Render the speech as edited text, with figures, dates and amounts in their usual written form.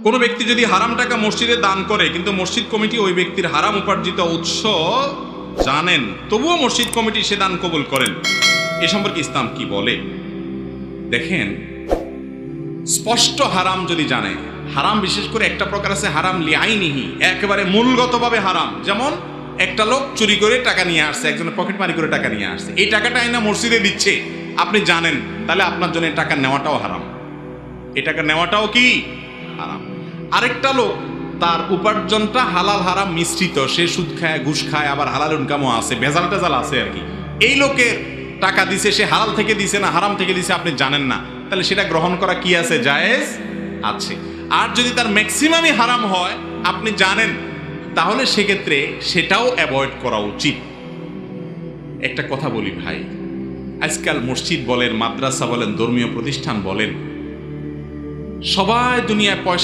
কোনো ব্যক্তি যদি হারাম টাকা মসজিদে দান করে, কিন্তু মসজিদ কমিটি ওই ব্যক্তির হারাম উপার্জিত উৎস জানেন, তবুও মসজিদ কমিটি সে দান কবুল করেন, এ সম্পর্কে ইসলাম কি বলে? দেখেন, স্পষ্ট হারাম যদি জানে, হারাম বিশেষ করে একটা প্রকার আছে হারাম লিআইনিহি, একেবারে মূলগতভাবে হারাম। যেমন একটা লোক চুরি করে টাকা নিয়ে আসছে, একজনের পকেট মারি করে টাকা নিয়ে আসছে, এই টাকাটা আইনা মসজিদে দিচ্ছে, আপনি জানেন, তাহলে আপনার জন্য টাকা নেওয়াটাও হারাম, এই টাকা নেওয়াটাও কি হারাম। আরেকটা লোক তার উপার্জনটা হালাল হারাম মিশ্রিত, সে সুদ খায়, ঘুষ খায়, আবার হালাল ইনকামও আছে, ভেজাল টেজাল আছে আর কি, এই লোকের টাকা দিছে, সে হালাল থেকে দিছে না হারাম থেকে দিছে আপনি জানেন না, তাহলে সেটা গ্রহণ করা কি আছে? জায়েজ আছে। আর যদি তার ম্যাক্সিমামই হারাম হয় আপনি জানেন, তাহলে সেক্ষেত্রে সেটাও অ্যাভয়েড করা উচিত। একটা কথা বলি ভাই, আজকাল মসজিদ বলেন, মাদ্রাসা বলেন, ধর্মীয় প্রতিষ্ঠান বলেন, সবাই দুনিয়ায় পয়সা